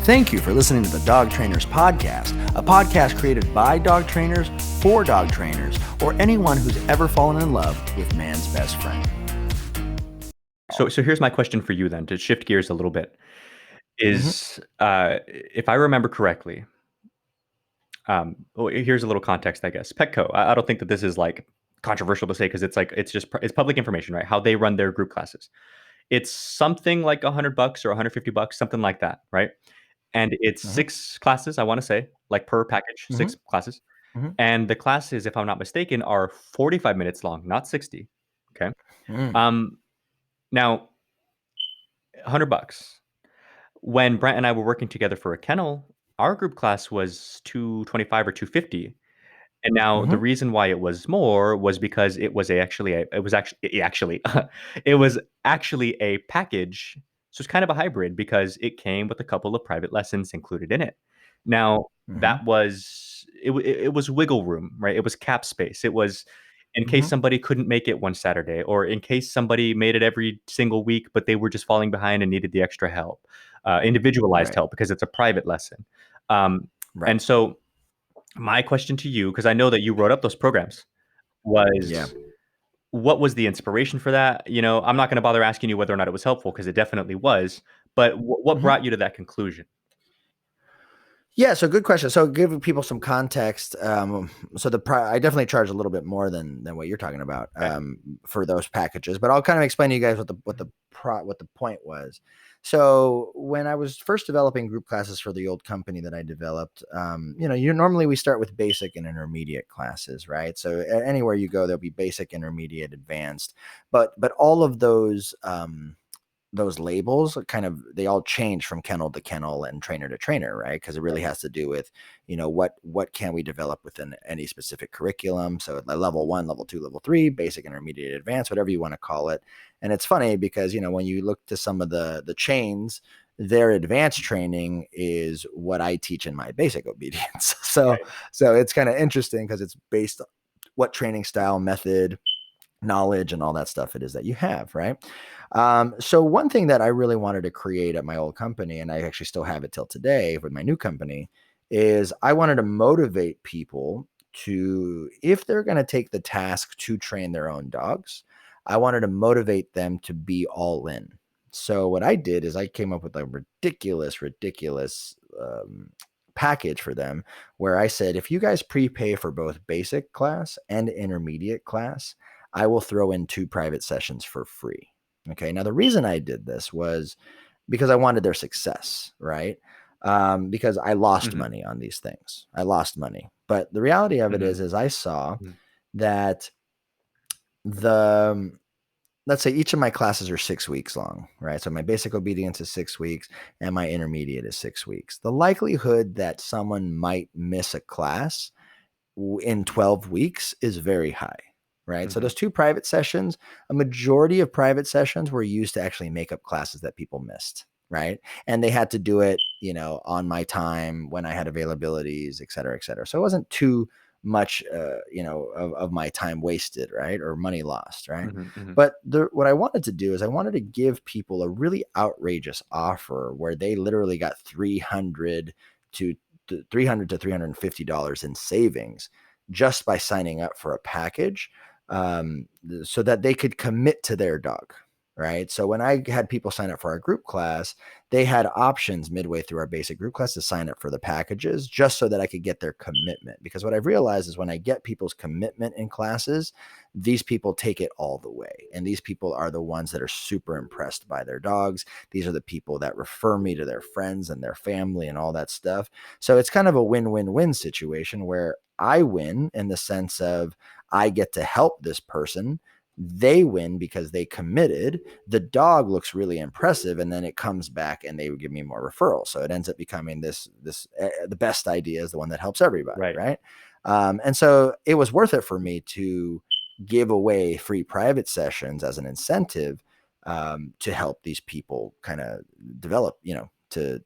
Thank you for listening to the Dog Trainers Podcast, a podcast created by dog trainers for dog trainers, or anyone who's ever fallen in love with man's best friend. So here's my question for you then, to shift gears a little bit, is if I remember correctly, here's a little context, I guess. Petco, I don't think that this is like controversial to say because it's public information, right? How they run their group classes. It's something like $100 or $150, something like that, right? And it's 6 classes, I want to say, like per package, 6 classes. And the classes, if I'm not mistaken, are 45 minutes long, not 60. Okay. Now, $100. When Brent and I were working together for a kennel, our group class was 225 or 250. And now the reason why it was more was because it was actually it was actually a package. So it's kind of a hybrid because it came with a couple of private lessons included in it. Now that was it was wiggle room, right? It was cap space. It was in case somebody couldn't make it one Saturday, or in case somebody made it every single week, but they were just falling behind and needed the extra help, individualized help because it's a private lesson. And so my question to you, because I know that you wrote up those programs, was what was the inspiration for that? You know, I'm not going to bother asking you whether or not it was helpful because it definitely was, but what brought you to that conclusion? Yeah, so good question. So give people some context. I definitely charge a little bit more than what you're talking about for those packages, but I'll kind of explain to you guys what the point was. So when I was first developing group classes for the old company that I developed, normally we start with basic and intermediate classes, right? So anywhere you go, there'll be basic, intermediate, advanced, but all of those labels they all change from kennel to kennel and trainer to trainer, right? Because it really has to do with, what can we develop within any specific curriculum. So at level 1, level 2, level 3, basic, intermediate, advanced, whatever you want to call it. And it's funny because, when you look to some of the chains, their advanced training is what I teach in my basic obedience. So it's kind of interesting because it's based on what training style, method, knowledge, and all that stuff it is that you have, right? So one thing that I really wanted to create at my old company, and I actually still have it till today with my new company, is I wanted to motivate people to, if they're going to take the task to train their own dogs, I wanted to motivate them to be all in. So what I did is I came up with a ridiculous package for them where I said, if you guys prepay for both basic class and intermediate class, I will throw in 2 private sessions for free. Okay. Now the reason I did this was because I wanted their success, right? Because I lost money on these things. I lost money, but the reality of it is I saw that let's say each of my classes are 6 weeks long, right? So my basic obedience is 6 weeks and my intermediate is 6 weeks. The likelihood that someone might miss a class in 12 weeks is very high. Right. So those 2 private sessions, a majority of private sessions were used to actually make up classes that people missed. Right. And they had to do it, on my time when I had availabilities, et cetera, et cetera. So it wasn't too much, of my time wasted, right, or money lost, right? But what I wanted to do is I wanted to give people a really outrageous offer where they literally got $300 to $350 in savings just by signing up for a package, so that they could commit to their dog. Right. So when I had people sign up for our group class, they had options midway through our basic group class to sign up for the packages just so that I could get their commitment. Because what I've realized is when I get people's commitment in classes, these people take it all the way. And these people are the ones that are super impressed by their dogs. These are the people that refer me to their friends and their family and all that stuff. So it's kind of a win-win-win situation where I win in the sense of I get to help this person. They win because they committed. The dog looks really impressive, and then it comes back and they would give me more referrals. So it ends up becoming this the best idea is the one that helps everybody, right? And so it was worth it for me to give away free private sessions as an incentive to help these people kind of develop, to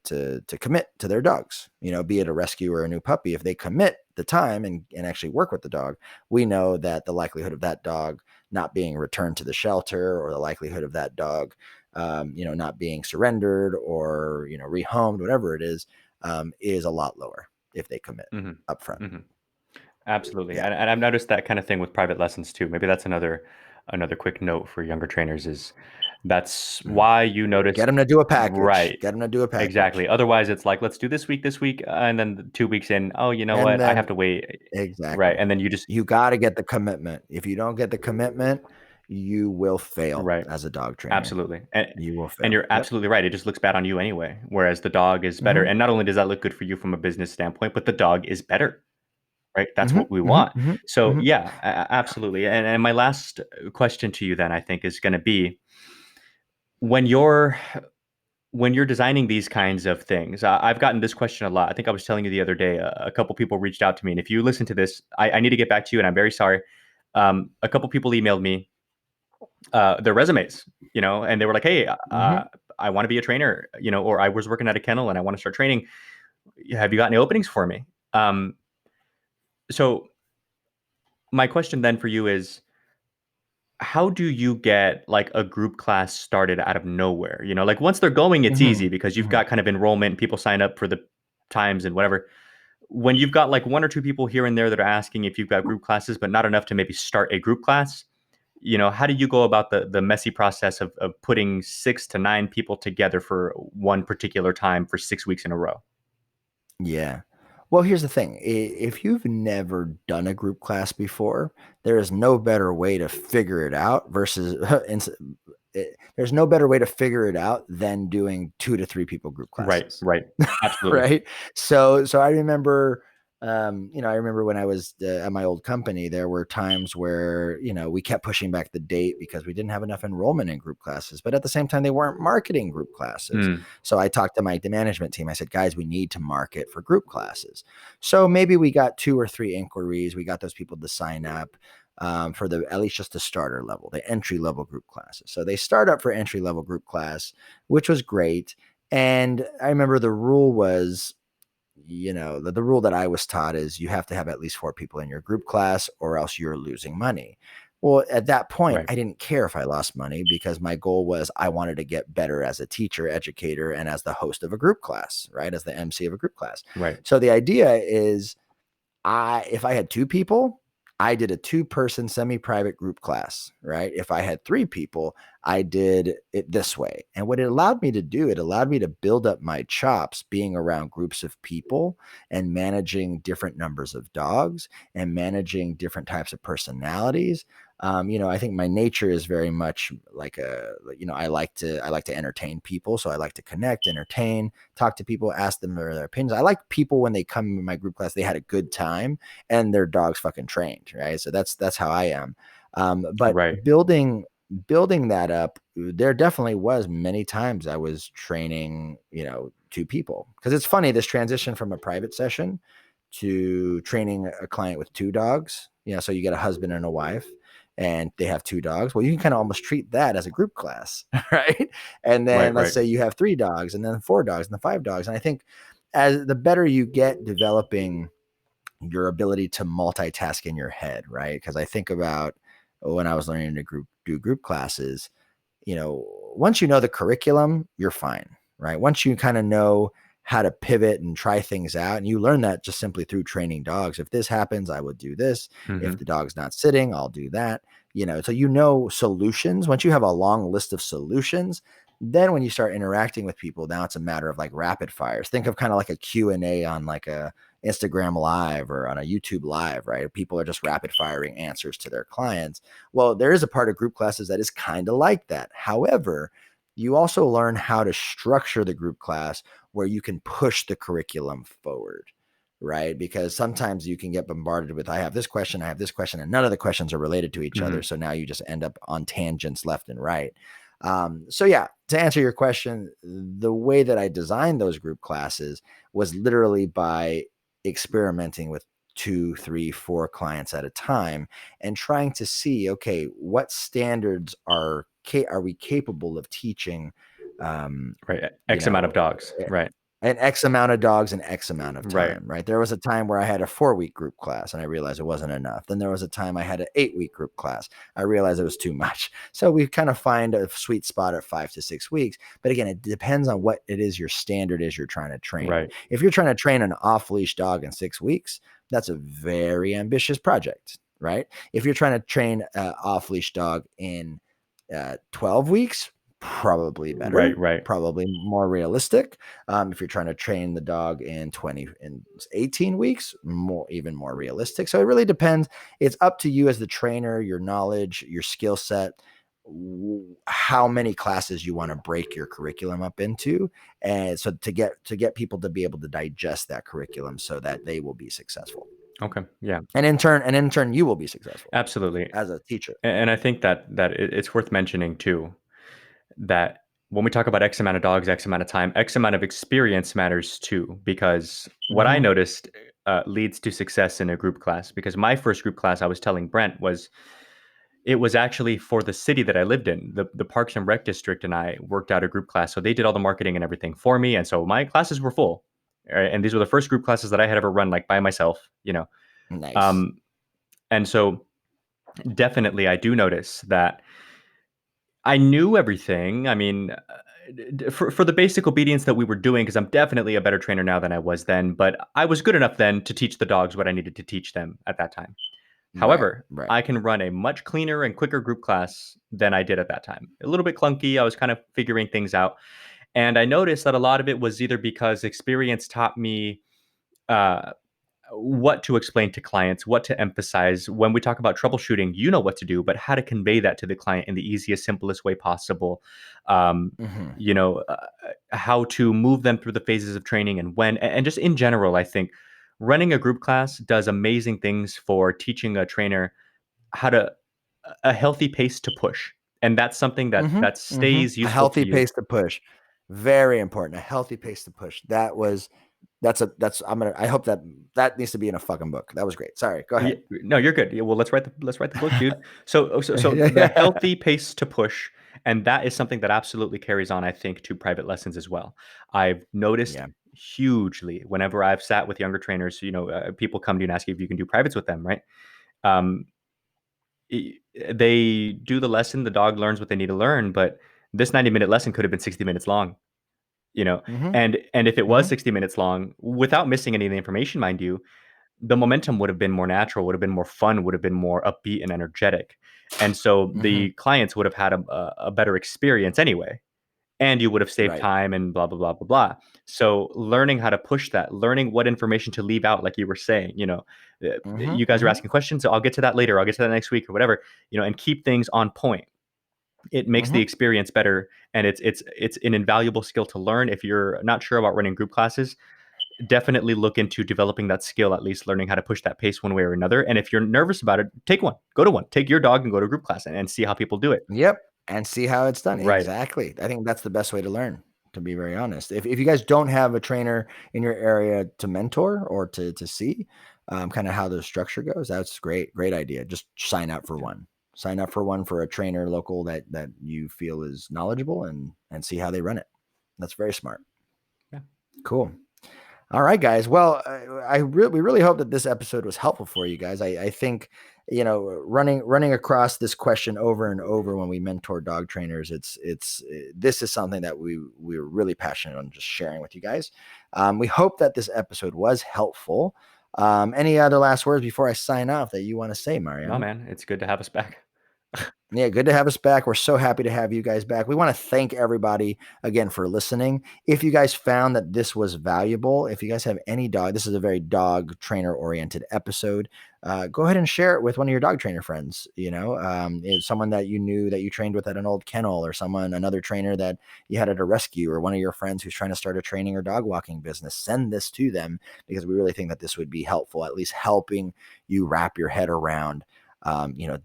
commit to their dogs, be it a rescue or a new puppy. If they commit the time and actually work with the dog, we know that the likelihood of that dog not being returned to the shelter, or the likelihood of that dog not being surrendered or, rehomed, whatever it is a lot lower if they commit upfront. Mm-hmm. Absolutely. Yeah. And I've noticed that kind of thing with private lessons too. Maybe that's another quick note for younger trainers is that's Mhm. why you notice. Get them to do a package. Right. Get them to do a package. Exactly. Otherwise, it's like, let's do this week, and then 2 weeks in, oh, you know And what? I have then to wait. Right. exactly. And then you just, You got to get the commitment. If you don't get the commitment, you will fail right. as a dog trainer. Absolutely. You will And fail. you're Yep. absolutely right. It just looks bad on you anyway. Whereas the dog is better. Mm-hmm. And not only does that look good for you from a business standpoint, but the dog is better. Right. That's what we Mm-hmm. want. Mm-hmm. So, Mm-hmm. yeah, absolutely. And my last question to you then, I think, is going to be when you're designing these kinds of things. I've gotten this question a lot. I think I was telling you the other day, a couple people reached out to me. And if you listen to this, I need to get back to you, and I'm very sorry. A couple people emailed me their resumes, and they were like, hey, Mm-hmm. I want to be a trainer, or I was working at a kennel and I want to start training. Have you got any openings for me? So my question then for you is, how do you get like a group class started out of nowhere? Like once they're going, it's Mm-hmm. easy because you've Mm-hmm. got kind of enrollment, people sign up for the times and whatever. When you've got like one or two people here and there that are asking if you've got group classes, but not enough to maybe start a group class, how do you go about the messy process of putting 6 to 9 people together for one particular time for 6 weeks in a row? Yeah. Well, here's the thing. If you've never done a group class before, there is no better way to figure it out versus there's no better way to figure it out than doing 2 to 3 people group Right, classes. right. Absolutely. Right. So I remember, I remember when I was at my old company, there were times where, we kept pushing back the date because we didn't have enough enrollment in group classes, but at the same time, they weren't marketing group classes. Mm, So I talked to the management team. I said, guys, we need to market for group classes. So maybe we got 2 or 3 inquiries. We got those people to sign up. For at least just the starter level, the entry level group classes. So they start up for entry level group class, which was great. And I remember the rule was, the rule that I was taught is you have to have at least 4 people in your group class or else you're losing money. Well, at that point, right, I didn't care if I lost money because my goal was I wanted to get better as a teacher, educator, and as the host of a group class, right? As the MC of a group class. right, So the idea is if I had 2 people, I did a 2-person semi-private group class, right? If I had 3 people, I did it this way. And what it allowed me to do, it allowed me to build up my chops being around groups of people and managing different numbers of dogs and managing different types of personalities. I think my nature is very much like I like to entertain people. So I like to connect, entertain, talk to people, ask them their opinions. I like people when they come in my group class, they had a good time and their dog's fucking trained, right? So that's how I am. But right. building that up, there definitely was many times I was training, 2 people because it's funny this transition from a private session to training a client with 2 dogs. So you get a husband and a wife and they have 2 dogs. Well, you can kind of almost treat that as a group class, right? And then Right, let's right. say you have 3 dogs and then 4 dogs and then 5 dogs. And I think as the better you get developing your ability to multitask in your head, right? Because I think about when I was learning to do group classes, once you know the curriculum, you're fine, right? Once you kind of know how to pivot and try things out, and you learn that just simply through training dogs. If this happens, I would do this. If Hmm. the dog's not sitting, I'll do that. So solutions. Once you have a long list of solutions, then when you start interacting with people, now it's a matter of like rapid fires. Think of kind of like a Q&A on like a Instagram live or on a YouTube live, right? People are just rapid firing answers to their clients. Well, there is a part of group classes that is kind of like that. However, you also learn how to structure the group class where you can push the curriculum forward, right? Because sometimes you can get bombarded with, I have this question, and none of the questions are related to each other. Hmm. So now you just end up on tangents left and right. So yeah, to answer your question, the way that I designed those group classes was literally by experimenting with 2, 3, 4 clients at a time and trying to see, okay, what standards are we capable of teaching? Right. You X amount know, of dogs. Right. an X amount of dogs in X amount of Right. time, right? There was a time where I had a 4-week group class and I realized it wasn't enough. Then there was a time I had an 8-week group class. I realized it was too much. So we kind of find a sweet spot at 5 to 6 weeks. But again, it depends on what it is your standard is you're trying to train. Right. If you're trying to train an off-leash dog in 6 weeks, that's a very ambitious project, right? If you're trying to train an off-leash dog in 12 weeks, probably better, Right. probably more realistic. If you're trying to train the dog in 18 weeks, even more realistic. So it really depends. It's up to you as the trainer, your knowledge, your skill set, how many classes you want to break your curriculum up into, and so to get people to be able to digest that curriculum so that they will be successful. Okay. Yeah. And in turn, you will be successful. Absolutely. As a teacher. And I think that it's worth mentioning too, that when we talk about X amount of dogs, X amount of time, X amount of experience matters too, because what I noticed leads to success in a group class. Because my first group class, I was telling Brent, it was actually for the city that I lived in. The Parks and Rec district and I worked out a group class. So they did all the marketing and everything for me. And so my classes were full. And these were the first group classes that I had ever run like by myself, Nice. And so definitely I do notice that I knew everything. I mean, for the basic obedience that we were doing, because I'm definitely a better trainer now than I was then, but I was good enough then to teach the dogs what I needed to teach them at that time. However, Right. I can run a much cleaner and quicker group class than I did at that time. A little bit clunky. I was kind of figuring things out. And I noticed that a lot of it was either because experience taught me what to explain to clients, what to emphasize. When we talk about troubleshooting, you know what to do, but how to convey that to the client in the easiest, simplest way possible. How to move them through the phases of training and when, and just in general, I think running a group class does amazing things for teaching a trainer how to a healthy pace to push. And that's something that stays A useful to healthy you. pace to push. Very important. A healthy pace to push. I hope that needs to be in a fucking book. That was great. Sorry. Go ahead. No, you're good. Well, let's write the book, dude. So the healthy pace to push, and that is something that absolutely carries on, I think, to private lessons as well. I've noticed hugely whenever I've sat with younger trainers, people come to you and ask you if you can do privates with them, right? They do the lesson, the dog learns what they need to learn, but this 90-minute lesson could have been 60 minutes long. And if it was 60 minutes long, without missing any of the information, mind you, the momentum would have been more natural, would have been more fun, would have been more upbeat and energetic. And so the clients would have had a better experience anyway. And you would have saved time and blah, blah, blah, blah, blah. So learning how to push that, learning what information to leave out, like you were saying, you guys are asking questions. So I'll get to that later. I'll get to that next week or whatever, and keep things on point. It makes the experience better. And it's an invaluable skill to learn. If you're not sure about running group classes, definitely look into developing that skill, at least learning how to push that pace one way or another. And if you're nervous about it, go to one, take your dog and go to group class and see how people do it. Yep. And see how it's done. Right. Exactly. I think that's the best way to learn, to be very honest. If you guys don't have a trainer in your area to mentor or to see kind of how the structure goes, that's great idea. Just sign up for one. Sign up for one for a trainer local that you feel is knowledgeable and see how they run it. That's very smart. Yeah. Cool. All right, guys. Well, we really hope that this episode was helpful for you guys. I think, running across this question over and over when we mentor dog trainers, this is something that we're really passionate on just sharing with you guys. We hope that this episode was helpful. Any other last words before I sign off that you want to say, Mariano? No, man, it's good to have us back. Yeah, good to have us back. We're so happy to have you guys back. We want to thank everybody again for listening. If you guys found that this was valuable, if you guys have any dog, this is a very dog trainer oriented episode. Go ahead and share it with one of your dog trainer friends. Someone that you knew that you trained with at an old kennel, or another trainer that you had at a rescue, or one of your friends who's trying to start a training or dog walking business. Send this to them because we really think that this would be helpful, at least helping you wrap your head around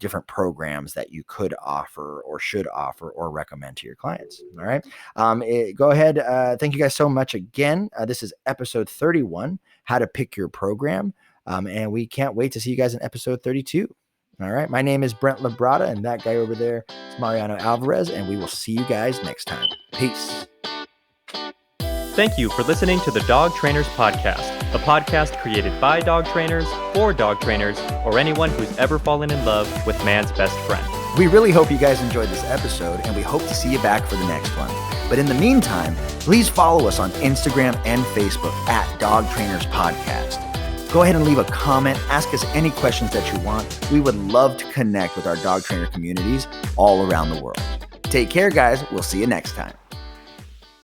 different programs that you could offer or should offer or recommend to your clients. All right. Go ahead. Thank you guys so much again. This is episode 31, how to pick your program. And we can't wait to see you guys in episode 32. All right. My name is Brent LaBrada, and that guy over there is Mariano Alvarez, and we will see you guys next time. Peace. Thank you for listening to the Dog Trainers Podcast, a podcast created by dog trainers, for dog trainers, or anyone who's ever fallen in love with man's best friend. We really hope you guys enjoyed this episode, and we hope to see you back for the next one. But in the meantime, please follow us on Instagram and Facebook at Dog Trainers Podcast. Go ahead and leave a comment. Ask us any questions that you want. We would love to connect with our dog trainer communities all around the world. Take care, guys. We'll see you next time.